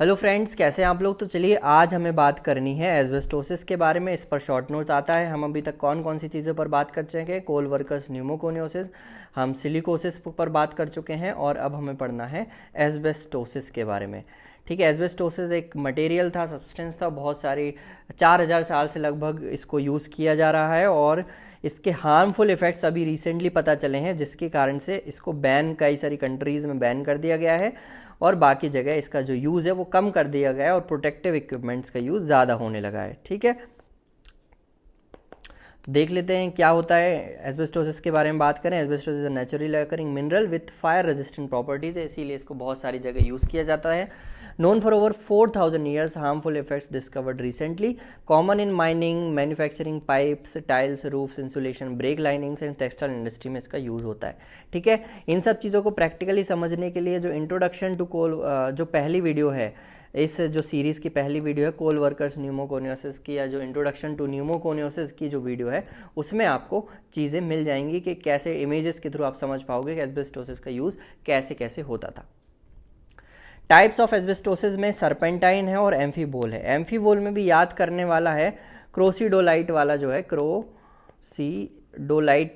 Hello friends, कैसे हैं आप लोग। तो चलिए आज हमें बात करनी है एस्बेस्टोसिस के बारे में। इस पर शॉर्ट नोट्स आता है। हम अभी तक कौन कौन सी चीज़ों पर बात कर चुके हैं। कोल वर्कर्स न्यूमोकोनियोसिस, हम सिलिकोसिस पर बात कर चुके हैं और अब हमें पढ़ना है एस्बेस्टोसिस के बारे में। ठीक है, एस्बेस्टोसिस एक मटेरियल था, सब्सटेंस था, बहुत सारी 4000 साल से लगभग इसको यूज़ किया जा रहा है और इसके हार्मफुल इफ़ेक्ट्स अभी रिसेंटली पता चले हैं, जिसके कारण से इसको बैन कई सारी कंट्रीज़ में बैन कर दिया गया है और बाकी जगह इसका जो यूज़ है वो कम कर दिया गया है और प्रोटेक्टिव इक्विपमेंट्स का यूज़ ज़्यादा होने लगा है। ठीक है, तो देख लेते हैं क्या होता है। एस्बेस्टोसिस के बारे में बात करें, asbestosis is naturally occurring mineral with fire resistant properties है, इसीलिए इसको बहुत सारी जगह यूज़ किया जाता है। Known for over 4000 years, harmful effects discovered recently, common in mining, manufacturing, pipes, tiles, roofs, insulation, brake linings and textile industry में इसका यूज़ होता है। ठीक है, इन सब चीज़ों को प्रैक्टिकली समझने के लिए जो इंट्रोडक्शन टू कोल जो पहली वीडियो है, इस जो सीरीज़ की पहली वीडियो है कोल वर्कर्स न्यूमोकोनियोसिस की, या जो इंट्रोडक्शन टू न्यूमोकोनियोसिस की जो वीडियो है, उसमें आपको चीज़ें मिल जाएंगी कि कैसे इमेजेस के थ्रू आप समझ पाओगे कि एस्बेस्टोसिस का यूज़ कैसे कैसे होता था। टाइप्स ऑफ एस्बेस्टोसिस में सरपेंटाइन है और एम्फीबोल है। एम्फीबोल में भी याद करने वाला है क्रोसीडोलाइट वाला, जो है क्रोसीडोलाइट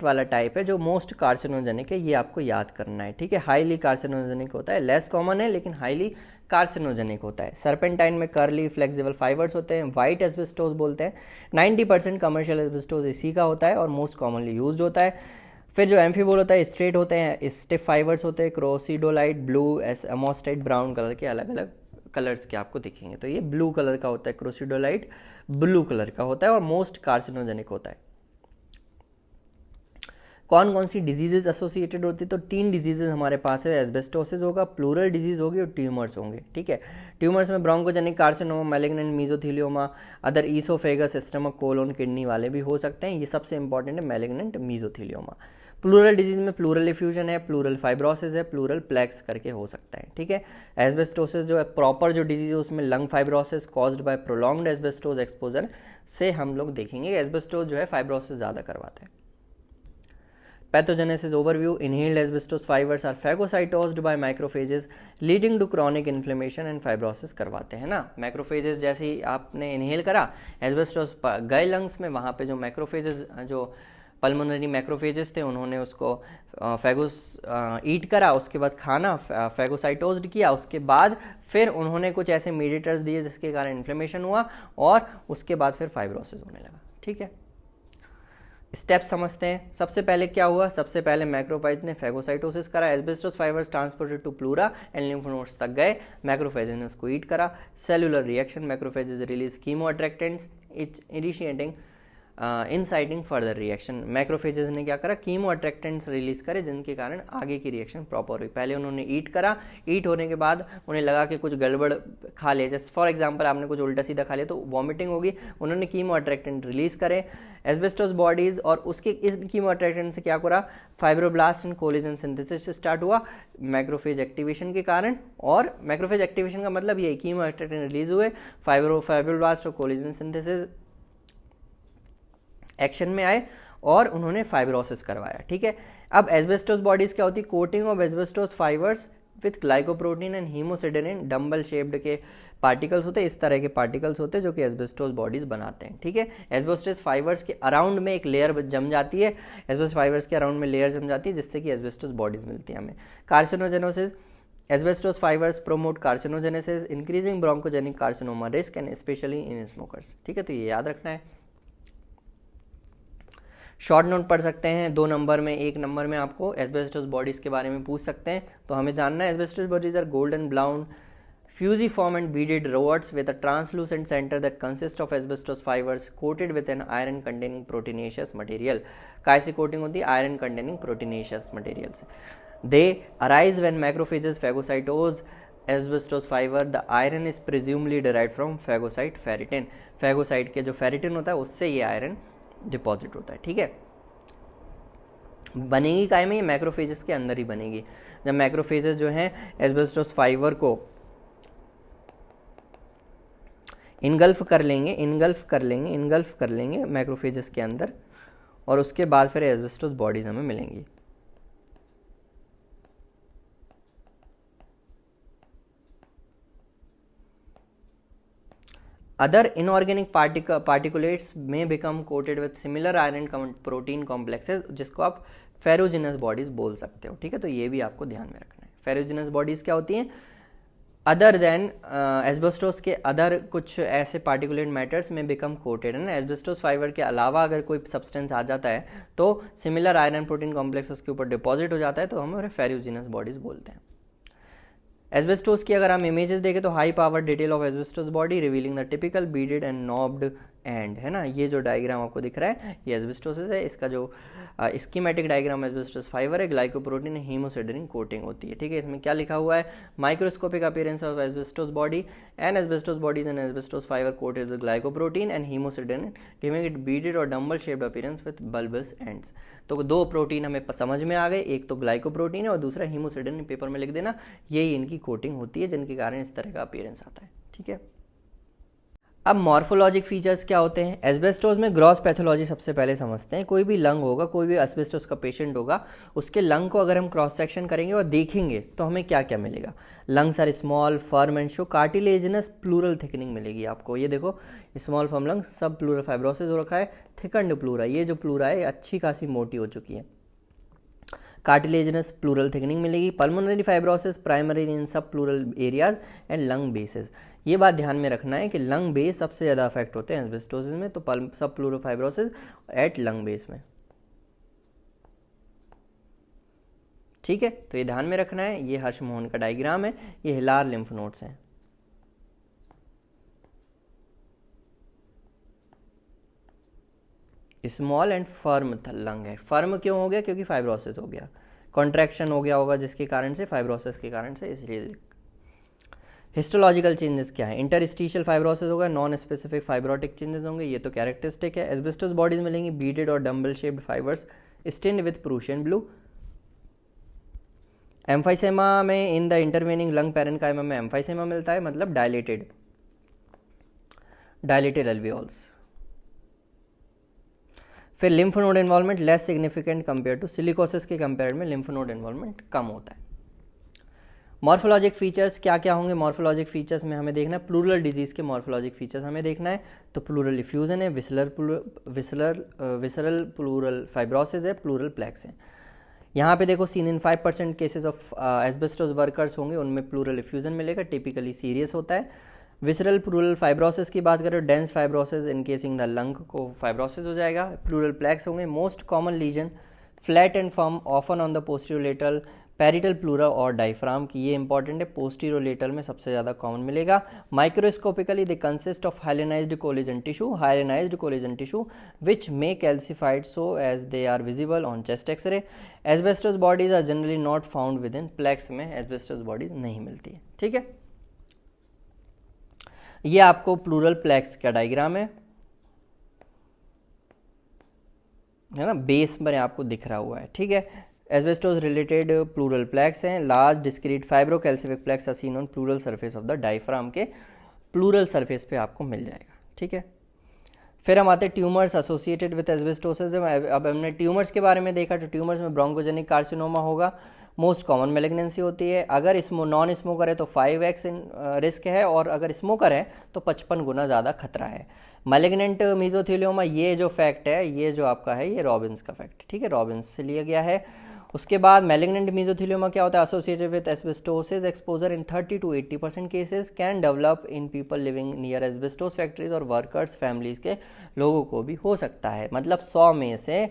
वाला टाइप है जो मोस्ट कार्सिनोजेनिक है, ये आपको याद करना है। ठीक है, हाईली कार्सिनोजेनिक होता है, लेस कॉमन है लेकिन हाईली कार्सिनोजेनिक होता है। सरपेंटाइन में कर्ली फ्लेक्सिबल फाइबर्स होते हैं, वाइट एस्बेस्टोस बोलते हैं। 90% कमर्शियल एस्बेस्टोस इसी का होता है और मोस्ट कॉमनली यूज्ड होता है। फिर जो एम्फीबोल होता है स्ट्रेट होते हैं, स्टिफ फाइबर्स होते हैं, क्रोसीडोलाइट ब्लू, एमोस्टाइट ब्राउन कलर के अलग अलग कलर्स के आपको दिखेंगे। तो ये ब्लू कलर का होता है, क्रोसीडोलाइट ब्लू कलर का होता है और मोस्ट कार्सिनोजेनिक होता है। कौन कौन सी डिजीजेज एसोसिएटेड होती है, तो 3 डिजीजेज हमारे पास है। एस्बेस्टोसिस होगा, प्लूरल डिजीज होगी और ट्यूमर्स होंगे। ठीक है, ट्यूमर्स में bronchogenic carcinoma, malignant mesothelioma, other oesophagus, stomach, colon, kidney वाले भी हो सकते हैं। ये सबसे इंपॉर्टेंट है मैलिग्नेंट मीजोथीलियोमा। प्लूरल डिजीज में प्लूरल इफ्यूजन है, प्लूरल फाइब्रोसिस है, प्लूरल प्लेक्स करके हो सकता है। ठीक है, एस्बेस्टोसिस जो है प्रॉपर जो डिजीज है उसमें lung fibrosis caused by prolonged asbestos exposure से हम लोग देखेंगे एस्बेस्टोस जो है फाइब्रोसिस ज़्यादा करवाते हैं। Pathogenesis overview: inhaled asbestos fibers are phagocytosed by macrophages leading to chronic inflammation and fibrosis करवाते हैं ना। मैक्रोफेजेस जैसे ही आपने इनहेल करा, एस्बेस्टोस गए लंग्स में, वहाँ पे जो मैक्रोफेजेस जो पल्मोनरी मैक्रोफेजेस थे उन्होंने उसको फैगोस ईट करा, उसके बाद खाना फैगोसाइटोज्ड किया, उसके बाद फिर उन्होंने कुछ ऐसे मीडिएटर्स दिए जिसके कारण इन्फ्लेमेशन हुआ और उसके बाद फिर फाइब्रोसिस होने लगा। ठीक है, स्टेप समझते हैं। सबसे पहले क्या हुआ, सबसे पहले मैक्रोफेज ने फैगोसाइटोसिस करा, asbestos fibres transported to pleura and lymph nodes तक गए, मैक्रोफेज ने उसको ईट करा। Cellular reaction: macrophages release chemoattractants initiating inciting further reaction. Macrophages ने क्या करा, कीमो अट्रैक्टेंट्स रिलीज करे जिनके कारण आगे की रिएक्शन प्रॉपर हुई। पहले उन्होंने ईट करा, ईट होने के बाद उन्हें लगा कि कुछ गड़बड़ खा ले, जैसे फॉर एग्जांपल आपने कुछ उल्टा सीधा खा लिया तो वॉमिटिंग होगी, उन्होंने कीमो अट्रैक्टेंट रिलीज करे एस्बेस्टोस बॉडीज, और उसके इस कीमो अट्रैक्टेंट से क्या करा, fibroblast and collagen synthesis start हुआ मैक्रोफेज एक्टिवेशन के कारण। और मैक्रोफेज एक्टिवेशन का मतलब ये कीमो अट्रैक्टेंट रिलीज हुए, फाइब्रोब्लास्ट और कोलेजन सिंथेसिस एक्शन में आए और उन्होंने फाइब्रोसिस करवाया। ठीक है, अब एस्बेस्टोस बॉडीज क्या होती है, coating of asbestos fibres with glycoprotein and haemosiderin dumbbell shaped के पार्टिकल्स होते हैं, इस तरह के पार्टिकल्स होते हैं जो कि एस्बेस्टोस बॉडीज बनाते हैं। ठीक है, एस्बेस्टोस फाइबर्स के अराउंड में एक लेयर जम जाती है, एस्बेस्टोस फाइबर्स के अराउंड में लेयर जम जाती है जिससे कि एस्बेस्टोस बॉडीज मिलती है हमें। Carcinogenesis: asbestos fibres promote carcinogenesis, increasing bronchogenic carcinoma risk and especially in smokers. ठीक है, तो ये याद रखना है। शॉर्ट नोट पढ़ सकते हैं 2 नंबर में, 1 नंबर में आपको एस्बेस्टोस बॉडीज के बारे में पूछ सकते हैं, तो हमें जानना है asbestos bodies are golden brown fusiform and beaded rods with a translucent center that consists of asbestos fibers coated with an iron containing proteinaceous material. कैसे कोटिंग होती है, आयरन कंटेनिंग प्रोटीनेशियस मटेरियल से। दे arise when macrophages phagocytose asbestos fiber. The iron is presumably derived from phagocyte ferritin. phagocyte के जो ferritin होता है उससे ये आयरन डिपॉजिट होता है। ठीक है, बनेगी काय में, ये मैक्रोफेजेस के अंदर ही बनेगी। जब मैक्रोफेजेस जो हैं एस्बेस्टोस फाइबर को इनगल्फ कर लेंगे मैक्रोफेजेस के अंदर, और उसके बाद फिर एस्बेस्टोस बॉडीज हमें मिलेंगी। अदर इनऑर्गेनिक पार्टिकुलेट्स में become coated with similar iron protein complexes, जिसको आप फेरोजिनस बॉडीज बोल सकते हो, ठीक है। तो ये भी आपको ध्यान में रखना है। फेरोजिनस बॉडीज क्या होती हैं? अदर देन एस्बेस्टोस के अदर कुछ ऐसे पार्टिकुलेट मैटर्स में बिकम कोटेड, है ना। एस्बेस्टोस फाइबर के अलावा अगर कोई सब्सटेंस आ जाता है तो सिमिलर आयरन प्रोटीन कॉम्प्लेक्स उसके ऊपर डिपॉजिट हो जाता है, तो हम फेरोजिनस बॉडीज बोलते हैं। एस्बेस्टोस की अगर हम इमेजेस देखें तो high power detail of asbestos body revealing the typical beaded and नॉब्ड and, है ना। ये जो डायग्राम आपको दिख रहा है ये एस्बेस्टोसिस है। इसका जो स्कीमेटिक डायग्राम एस्बेस्टोस फाइबर है, ग्लाइकोप्रोटीन हीमोसिडेरिन कोटिंग होती है, ठीक है। इसमें क्या लिखा हुआ है? Microscopic appearance of asbestos body and asbestos bodies and asbestos fibre coated with glycoprotein and haemosiderin giving it beaded और dumbbell shaped appearance with bulbous ends. तो दो प्रोटीन हमें समझ में आ गए, एक तो ग्लाइकोप्रोटीन है और दूसरा हीमोसिडेरिन, पेपर में लिख देना। यही इनकी कोटिंग होती है जिनके कारण इस तरह का अपीयरेंस आता है, ठीक है। अब मॉर्फोलॉजिक फीचर्स क्या होते हैं? एस्बेस्टोस में ग्रॉस पैथोलॉजी सबसे पहले समझते हैं। कोई भी लंग होगा, कोई भी एस्बेस्टोस का पेशेंट होगा, उसके लंग को अगर हम क्रॉस सेक्शन करेंगे और देखेंगे तो हमें क्या क्या मिलेगा? Lungs are small firm and show cartilaginous pleural thickening मिलेगी आपको। ये देखो small firm lung, sub pleural fibrosis हो रखा है, थिकंड प्लूरा, ये जो प्लूरा है अच्छी खासी मोटी हो चुकी है। कार्टिलेजिनस प्लूरल थिकनिंग मिलेगी। Pulmonary fibrosis primary in sub pleural areas and lung bases. ये बात ध्यान में रखना है कि लंग बेस सबसे ज़्यादा अफेक्ट होते हैं एस्बेस्टोसिस में, तो sub pleural fibrosis at lung base में, ठीक है। तो ये ध्यान में रखना है। ये हर्षमोहन का डायग्राम है, ये हिलार लिम्फ नोड्स हैं। स्मॉल एंड फर्म लंग है। फर्म क्यों हो गया? क्योंकि फाइब्रोसिस हो गया, कॉन्ट्रैक्शन हो गया होगा जिसके कारण से, फाइब्रोसिस के कारण से, इसलिए। हिस्टोलॉजिकल चेंजेस क्या है? इंटरस्टिशियल फाइब्रोसिस होगा, नॉन स्पेसिफिक फाइब्रोटिक चेंजेस होंगे, ये तो कैरेक्टरिस्टिक है। एस्बेस्टोस बॉडीज मिलेंगी बीडेड और dumbbell shaped fibres stained with Prussian blue. Emphysema में in the intervening lung parenchyma में एम्फाइसेमा मिलता है, मतलब डायलेटेड अल्वियोल्स। फिर lymph node involvement less significant compare to silicosis के कंपेयर में लिम्फ नोड इन्वॉल्वमेंट कम होता है। मॉर्फोलॉजिक फीचर्स क्या क्या होंगे? मॉर्फोलॉजिक फीचर्स में हमें देखना है प्लूरल डिजीज के मॉर्फोलॉजिक फीचर्स हमें देखना है। तो प्लूरल इफ्यूजन है, विसरल प्लूरल फाइब्रोसिस है, प्लूरल प्लेक्स है। यहाँ पे देखो seen in 5% cases of asbestos workers होंगे, उनमें प्लूरल इफ्यूजन मिलेगा, टिपिकली सीरियस होता है। विसरल प्लूरल फाइब्रोसिस की बात करें, dense fibrosis encasing the lung को फाइब्रोसिस हो जाएगा। प्लूरल प्लेक्स होंगे, most common lesion flat and firm often on the पोस्टीरियोलेटरल parietal pleura और डायफ्राम की, ये इंपॉर्टेंट है, पोस्टीरियोलेटरल में सबसे ज़्यादा कॉमन मिलेगा। Microscopically they consist of hyalinised collagen tissue which may calcified so as they are visible on chest x-ray. Asbestos bodies are generally not found within plaques में asbestos bodies नहीं मिलती है, ठीक है। ये आपको प्लूरल प्लेक्स का diagram है ना, बेस में आपको दिख रहा हुआ है, ठीक है। एस्बेस्टोस रिलेटेड प्लूरल प्लेक्स हैं, large discrete fibrocalcific plaques are seen on pleural surface of the diaphragm के प्लूरल सरफेस पे आपको मिल जाएगा, ठीक है। फिर हम आते हैं ट्यूमर्स एसोसिएटेड विद एस्बेस्टोसिस। अब हमने ट्यूमर्स के बारे में देखा, तो ट्यूमर्स में ब्रोंकोजेनिक कार्सिनोमा होगा, मोस्ट कॉमन मैलिग्नेंसी होती है। अगर नॉन स्मोकर है तो 5x रिस्क है, और अगर स्मोकर है तो 55 गुना ज़्यादा खतरा है। मैलिग्नेंट मीजोथेलियोमा, ये जो फैक्ट है, ये जो आपका है, ये रॉबिन्स का फैक्ट, ठीक है, रॉबिन्स से लिया गया है। उसके बाद मैलिग्नेंट मीजोथेलियोमा क्या होता है? Associated with asbestosis exposure in 30 to 80% cases can develop in people living near asbestos factories और वर्कर्स फैमिलीज के लोगों को भी हो सकता है। मतलब 100 में से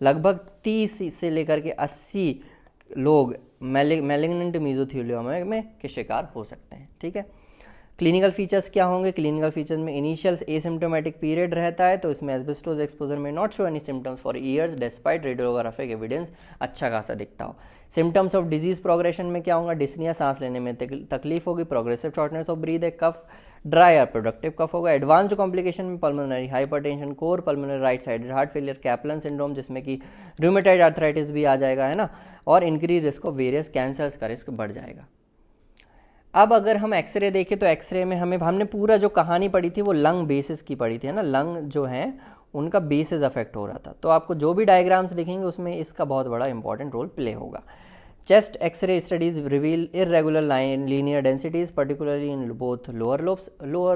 लगभग 30 से लेकर के 80 लोग मैलिग्नेंट मीजोथेलियोमा में के शिकार हो सकते हैं, ठीक है। क्लिनिकल फीचर्स क्या होंगे? क्लिनिकल फीचर्स में इनिशियल एसिम्प्टोमेटिक पीरियड रहता है, तो इसमें एस्बेस्टोस एक्सपोजर में not show any symptoms for years despite radiographic evidence, अच्छा खासा दिखता हो। सिम्टम्स ऑफ डिजीज प्रोग्रेशन में क्या होगा? डिस्निया, सांस लेने में तकलीफ होगी, प्रोग्रेसिव शॉर्टनेस ऑफ ब्रीथ है, कफ ड्राई और प्रोडक्टिव कफ होगा। एडवांस्ड कॉम्प्लिकेशन में pulmonary hypertension, core pulmonary right sided heart failure, Kaplan syndrome जिसमें कि रूमेटॉइड आर्थराइटिस भी आ जाएगा, है ना, और increase risk of various cancers का रिस्क बढ़ जाएगा। अब अगर हम एक्सरे देखें तो एक्सरे में हमने पूरा जो कहानी पढ़ी थी वो लंग बेसिस की पढ़ी थी, है ना, लंग जो है उनका बेसिस अफेक्ट हो रहा था। तो आपको जो भी डायग्राम्स दिखेंगे उसमें इसका बहुत बड़ा इंपॉर्टेंट रोल प्ले होगा। Chest X ray studies reveal irregular linear densities particularly in both lower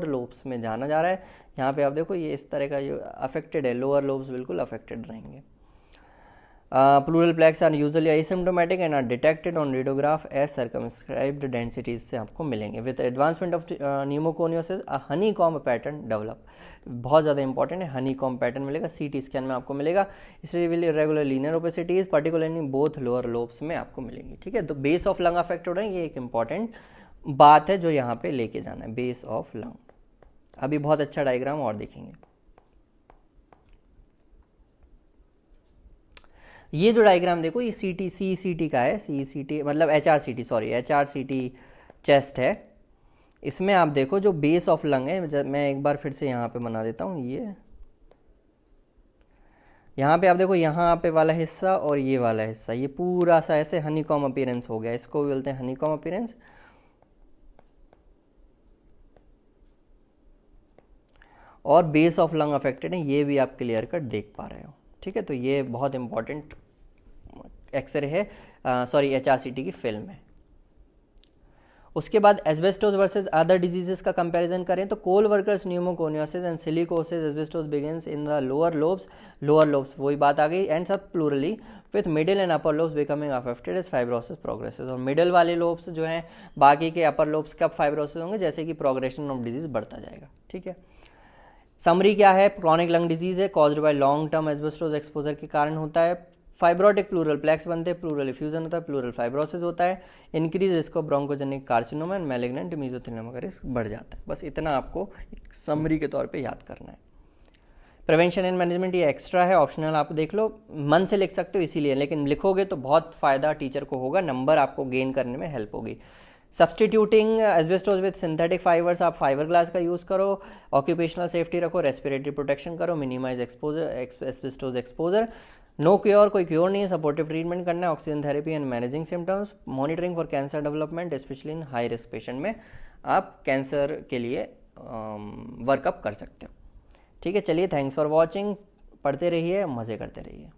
lobes में जाना जा रहा है। यहाँ पे आप देखो ये इस तरह का जो अफेक्टेड है, लोअर लोब्स बिल्कुल अफेक्टेड रहेंगे। Pleural plaques are usually asymptomatic and are detected on radiograph as circumscribed densities से आपको मिलेंगे। With advancement of pneumoconiosis a honeycomb pattern develop, बहुत ज़्यादा इंपॉर्टेंट है, हनी कॉम्ब पैटर्न मिलेगा, सीटी स्कैन में आपको मिलेगा। इसलिए will irregular linear opacities particularly both lower lobes में आपको मिलेंगी। ठीक है, तो बेस ऑफ लंग अफेक्ट हो रहे हैं, ये एक इंपॉर्टेंट बात है जो यहाँ पे लेके जाना है, बेस ऑफ लंग। अभी बहुत अच्छा डायग्राम और देखेंगे। ये जो डायग्राम देखो ये CT का है, CCT मतलब HRCT चेस्ट है। इसमें आप देखो जो बेस ऑफ लंग है, मैं एक बार फिर से यहाँ पे बना देता हूँ। ये यहाँ पे आप देखो, यहाँ पे वाला हिस्सा और ये वाला हिस्सा, ये पूरा सा ऐसे हनीकॉम अपीयरेंस हो गया, इसको भी बोलते हैं हनीकॉम अपीयरेंस। और बेस ऑफ लंग अफेक्टेड है, ये भी आप क्लियर कट देख पा रहे हो। ठीक है, तो ये बहुत इंपॉर्टेंट एक्सरे है, HRCT की फिल्म है। उसके बाद एस्बेस्टोस वर्सेस अदर डिजीजेस का कंपैरिजन करें तो coal workers pneumoconiosis and silicosis asbestos begins in the lower lobes वही बात आ गई, and subpleurally with middle and upper lobes becoming affected as fibrosis progresses. और मिडिल वाले लोब्स जो हैं, बाकी के अपर लोब्स कब फाइब्रोसिस होंगे, जैसे कि प्रोग्रेशन ऑफ डिजीज बढ़ता जाएगा। ठीक है, समरी क्या है, क्रॉनिक लंग डिजीज है, caused by long term asbestos exposure के कारण होता है। फाइब्रोटिक प्लूरल प्लेक्स बनते हैं, प्लूरल इफ्यूजन होता है, प्लूरल फाइब्रोसिस होता है, increase risk of bronchogenic carcinoma and malignant mesothelioma का रिस्क बढ़ जाता है। बस इतना आपको एक समरी के तौर पे याद करना है। प्रिवेंशन एंड मैनेजमेंट ये एक्स्ट्रा है, ऑप्शनल आप देख लो, मन से लिख सकते हो इसीलिए, लेकिन लिखोगे तो बहुत फ़ायदा टीचर को होगा, नंबर आपको गेन करने में हेल्प होगी। Substituting asbestos with synthetic fibres, आप फाइबर ग्लास का यूज़ करो, ऑक्यूपेशनल सेफ्टी रखो, रेस्पिरेटरी प्रोटेक्शन करो, minimise asbestos exposure. No cure, कोई क्योर नहीं है, सपोर्टिव ट्रीटमेंट करना है, oxygen therapy and managing symptoms, monitoring for cancer development specially in high risk patient में आप कैंसर के लिए वर्कअप कर सकते हो। ठीक है, चलिए, थैंक्स फॉर वॉचिंग, पढ़ते रहिए, मज़े करते रहिए।